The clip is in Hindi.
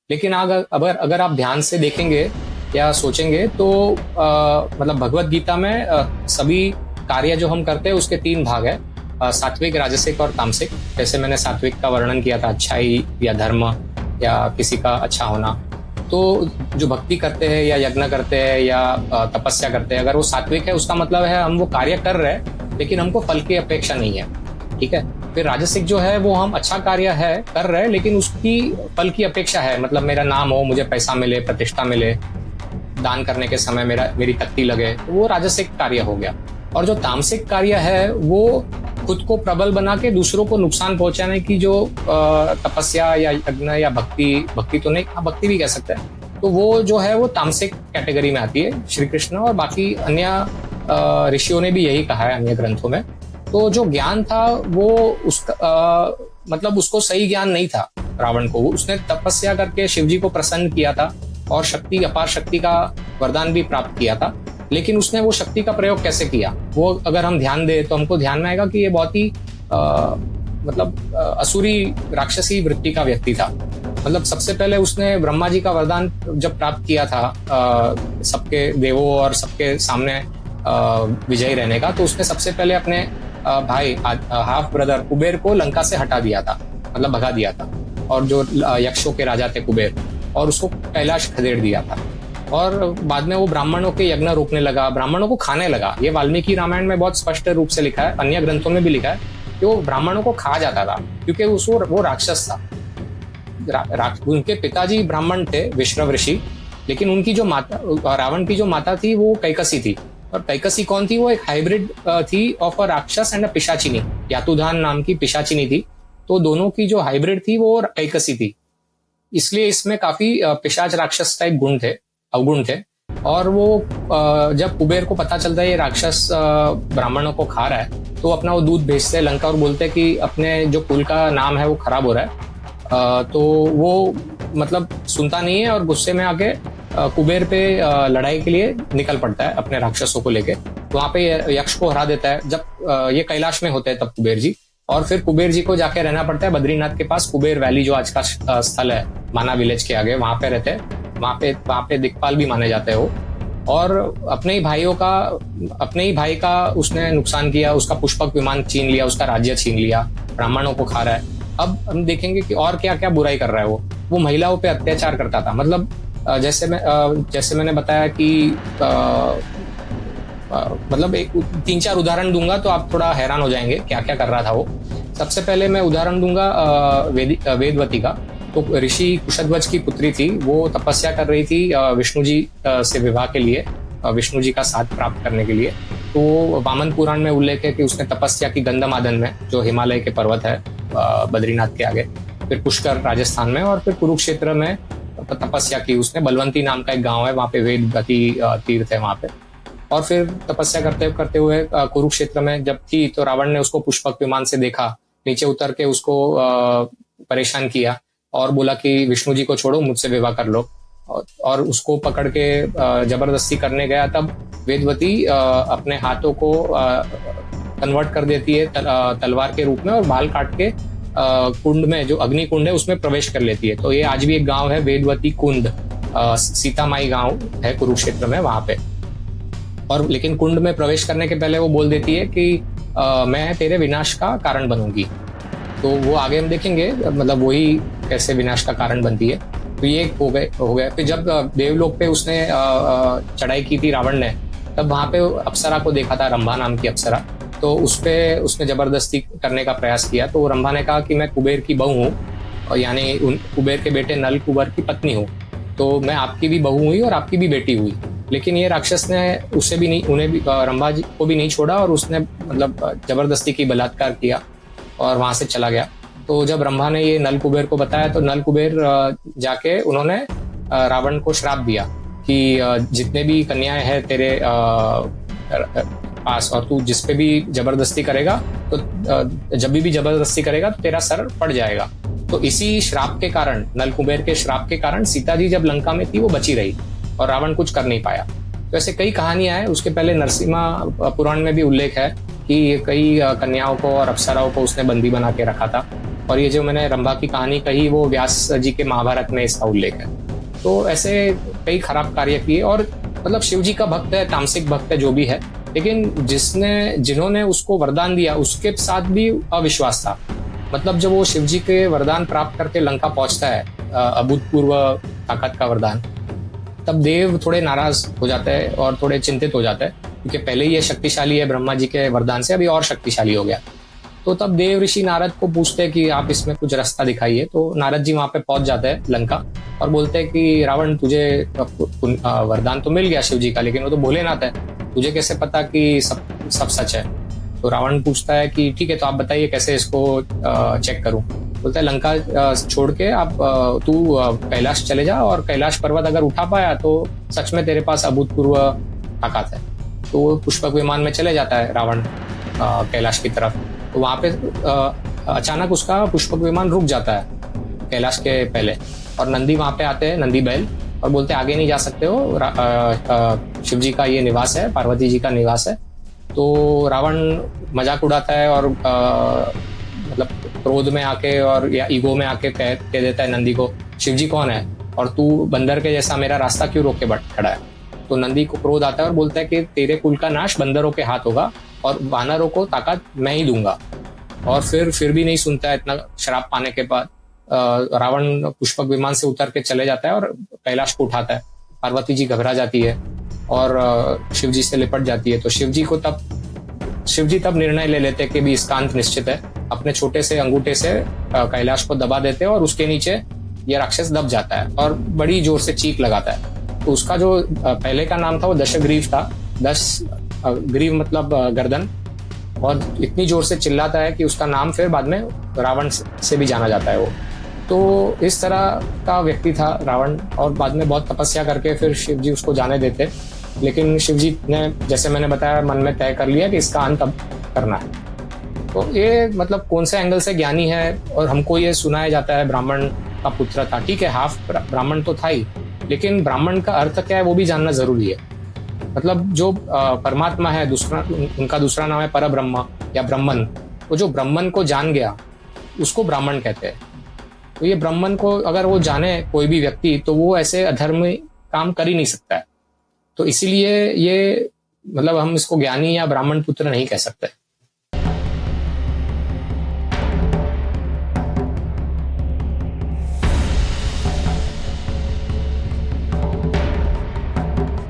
लेकिन अगर आप ध्यान से देखेंगे या सोचेंगे तो मतलब भगवत गीता में सभी कार्य जो हम करते हैं उसके 3 भाग है, सात्विक, राजसिक और तामसिक। जैसे मैंने सात्विक का वर्णन किया था, अच्छाई या धर्म या किसी का अच्छा होना। तो जो भक्ति करते हैं या यज्ञ करते हैं या तपस्या करते हैं, अगर वो सात्विक है उसका मतलब है हम वो कार्य कर रहे हैं लेकिन हमको फल की अपेक्षा नहीं है, ठीक है। फिर राजसिक जो है वो हम अच्छा कार्य है कर रहे हैं लेकिन उसकी फल की अपेक्षा है, मतलब मेरा नाम हो, मुझे पैसा मिले, प्रतिष्ठा मिले, दान करने के समय मेरी तख्ती लगे, तो वो राजसिक कार्य हो गया। और जो तामसिक कार्य है वो खुद को प्रबल बना के दूसरों को नुकसान पहुंचाने की जो तपस्या या यज्ञ या भक्ति तो नहीं, भक्ति भी कह सकते हैं, तो वो जो है वो तामसिक कैटेगरी में आती है। श्री कृष्ण और बाकी अन्य ऋषियों ने भी यही कहा है अन्य ग्रंथों में। तो जो ज्ञान था वो मतलब उसको सही ज्ञान नहीं था रावण को। उसने तपस्या करके शिव जी को प्रसन्न किया था और अपार शक्ति का वरदान भी प्राप्त किया था, लेकिन उसने वो शक्ति का प्रयोग कैसे किया वो अगर हम ध्यान दें तो हमको ध्यान में आएगा कि ये बहुत ही मतलब असुरी राक्षसी वृत्ति का व्यक्ति था। मतलब सबसे पहले उसने ब्रह्मा जी का वरदान जब प्राप्त किया था सबके देवों और सबके सामने विजयी रहने का, तो उसने सबसे पहले अपने भाई हाफ ब्रदर कुबेर को लंका से हटा दिया था, मतलब भगा दिया था, और जो यक्षों के राजा थे कुबेर, और उसको कैलाश खदेड़ दिया था। और बाद में वो ब्राह्मणों के यज्ञ रोकने लगा, ब्राह्मणों को खाने लगा। ये वाल्मीकि रामायण में बहुत स्पष्ट रूप से लिखा है, अन्य ग्रंथों में भी लिखा है कि वो ब्राह्मणों को खा जाता था क्योंकि वो राक्षस था। उनके पिताजी ब्राह्मण थे, विश्रव ऋषि, लेकिन उनकी जो माता, रावण की जो माता थी वो कैकसी थी। और कैकसी कौन थी? वो एक हाइब्रिड थी ऑफ अ राक्षस एंड अ पिशाचिनी, यातुधान नाम की पिशाचिनी थी। तो दोनों की जो हाइब्रिड थी वो कैकसी थी, इसलिए इसमें काफी पिशाच राक्षस टाइप गुण थे, अवगुण थे। और वो जब कुबेर को पता चलता है ये राक्षस ब्राह्मणों को खा रहा है, तो अपना वो दूध भेजते हैं लंका और बोलते हैं कि अपने जो कुल का नाम है वो खराब हो रहा है। तो वो मतलब सुनता नहीं है और गुस्से में आके कुबेर पे लड़ाई के लिए निकल पड़ता है अपने राक्षसों को लेके। तो वहां पे यक्ष को हरा देता है। जब ये कैलाश में होते हैं तब कुबेर जी, और फिर कुबेर जी को जाके रहना पड़ता है बद्रीनाथ के पास, कुबेर वैली जो आज का स्थल है माना विलेज के आगे, वहां पे रहते हैं। वहां पे दिक्पाल भी माने जाते हैं वो। और अपने ही भाई का उसने नुकसान किया, उसका पुष्पक विमान छीन लिया, उसका राज्य छीन लिया, ब्राह्मणों को खा रहा है। अब हम देखेंगे कि और क्या क्या बुराई कर रहा है वो महिलाओं पे अत्याचार करता था। मतलब जैसे मैंने बताया कि मतलब 3-4 उदाहरण दूंगा तो आप थोड़ा हैरान हो जाएंगे क्या क्या कर रहा था वो। सबसे पहले मैं उदाहरण दूंगा वेदवती का। तो ऋषि कुशध्वज की पुत्री थी, वो तपस्या कर रही थी विष्णु जी से विवाह के लिए, विष्णु जी का साथ प्राप्त करने के लिए। तो वामन पुराण में उल्लेख है कि उसने तपस्या की गंधमादन में, जो हिमालय के पर्वत है बद्रीनाथ के आगे, फिर पुष्कर राजस्थान में, और फिर कुरुक्षेत्र में तपस्या की उसने। बलवंती नाम का एक गांव है, वहां पे वेदवती तीर्थ है वहां पे। और फिर तपस्या करते करते हुए कुरुक्षेत्र में जब थी तो रावण ने उसको पुष्पक विमान से देखा, नीचे उतर के उसको परेशान किया और बोला कि विष्णु जी को छोड़ो, मुझसे विवाह कर लो। और उसको पकड़ के जबरदस्ती करने गया। तब वेदवती अपने हाथों को कन्वर्ट कर देती है तलवार के रूप में, और बाल काट के कुंड में, जो अग्नि कुंड है, उसमें प्रवेश कर लेती है। तो ये आज भी एक गांव है वेदवती कुंड, सीतामाई गांव है कुरुक्षेत्र में, वहां पे। और लेकिन कुंड में प्रवेश करने के पहले वो बोल देती है कि मैं तेरे विनाश का कारण बनूंगी। तो वो आगे हम देखेंगे, मतलब वही कैसे विनाश का कारण बनती है। तो ये हो गए। फिर जब देवलोक पे उसने चढ़ाई की थी रावण ने, तब वहां पे अप्सरा को देखा था, रंभा नाम की अप्सरा। तो उसने जबरदस्ती करने का प्रयास किया। तो रंभा ने कहा कि मैं कुबेर की बहू हूँ, यानी कुबेर के बेटे नल कुबर की पत्नी हूँ, तो मैं आपकी भी बहू हुई और आपकी भी बेटी हुई। लेकिन ये राक्षस ने उन्हें भी, रंभा जी को भी नहीं छोड़ा, और उसने मतलब जबरदस्ती की बलात्कार किया और वहां से चला गया। तो जब रंभा ने ये नल कुबेर को बताया, तो नल कुबेर जाके उन्होंने रावण को श्राप दिया कि जितने भी कन्याएं हैं तेरे पास, और तू जिस पे भी जबरदस्ती करेगा, तो जब भी जबरदस्ती करेगा तो तेरा सर पड़ जाएगा। तो इसी श्राप के कारण, नल कुबेर के श्राप के कारण, सीता जी जब लंका में थी वो बची रही और रावण कुछ कर नहीं पाया। तो ऐसे कई कहानियां हैं। उसके पहले नरसिम्हा पुराण में भी उल्लेख है कि कई कन्याओं को और अप्सराओं को उसने बंदी बना के रखा था। और ये जो मैंने रंभा की कहानी कही वो व्यास जी के महाभारत में इसका उल्लेख है। तो ऐसे कई खराब कार्य किए, और मतलब शिव जी का भक्त है, तामसिक भक्त है, जो भी है, लेकिन जिन्होंने उसको वरदान दिया उसके साथ भी अविश्वास था। मतलब जब वो शिव जी के वरदान प्राप्त करके लंका पहुंचता है, अभूतपूर्व ताकत का वरदान, तब देव थोड़े नाराज हो जाते हैं और थोड़े चिंतित हो जाते हैं, क्योंकि पहले ही ये शक्तिशाली है ब्रह्मा जी के वरदान से, अभी और शक्तिशाली हो गया। तो तब देव ऋषि नारद को पूछते हैं कि आप इसमें कुछ रास्ता दिखाइए। तो नारद जी वहां पे पहुंच जाते हैं लंका और बोलते हैं कि रावण, तुझे वरदान तो मिल गया शिव जी का, लेकिन वो तो भोलेनाथ है, तुझे कैसे पता कि सब सच है? तो रावण पूछता है कि ठीक है, तो आप बताइए कैसे इसको चेक करूं। बोलता है लंका छोड़ के आप तू कैलाश चले जा, और कैलाश पर्वत अगर उठा पाया तो सच में तेरे पास अभूतपूर्व ताकत है। तो वो पुष्पक विमान में चले जाता है रावण कैलाश की तरफ। तो वहां पे अचानक उसका पुष्पक विमान रुक जाता है कैलाश के पहले, और नंदी वहां पे आते हैं, नंदी बैल, और बोलते हैं आगे नहीं जा सकते हो, शिव जी का ये निवास है, पार्वती जी का निवास है। तो रावण मजाक उड़ाता है और मतलब क्रोध में आके और या ईगो में आके कह देता है नंदी को, शिव जी कौन है और तू बंदर के जैसा मेरा रास्ता क्यों रोक के खड़ा है? तो नंदी को क्रोध आता है और बोलता है कि तेरे कुल का नाश बंदरों के हाथ होगा और वानरों को ताकत मैं ही दूंगा। और फिर भी नहीं सुनता है। इतना शराब पाने के बाद रावण पुष्पक विमान से उतर के चले जाता है और कैलाश को उठाता है। पार्वती जी घबरा जाती है और शिव जी से लिपट जाती है। तो शिव जी तब निर्णय ले लेते कि भी इसका अंत निश्चित है। अपने छोटे से अंगूठे से कैलाश को दबा देते हैं और उसके नीचे ये राक्षस दब जाता है और बड़ी जोर से चीख लगाता है। तो उसका जो पहले का नाम था वो दशग्रीव था। 10 ग्रीव मतलब गर्दन, और इतनी जोर से चिल्लाता है कि उसका नाम फिर बाद में रावण से भी जाना जाता है वो। तो इस तरह का व्यक्ति था रावण, और बाद में बहुत तपस्या करके फिर शिव जी उसको जाने देते। लेकिन शिव जी ने, जैसे मैंने बताया, मन में तय कर लिया कि इसका अंत अब करना है। तो ये मतलब कौन से एंगल से ज्ञानी है, और हमको ये सुनाया जाता है ब्राह्मण का पुत्र था। ठीक है, हाफ ब्राह्मण तो था ही, लेकिन ब्राह्मण का अर्थ क्या है वो भी जानना जरूरी है। मतलब जो परमात्मा है, उनका दूसरा नाम है परब्रह्म या ब्रह्मन। वो जो ब्रह्मन को जान गया उसको ब्राह्मण कहते हैं। तो ये ब्राह्मण को अगर वो जाने कोई भी व्यक्ति, तो वो ऐसे अधर्म काम कर ही नहीं सकता है। तो इसीलिए ये मतलब हम इसको ज्ञानी या ब्राह्मण पुत्र नहीं कह सकते।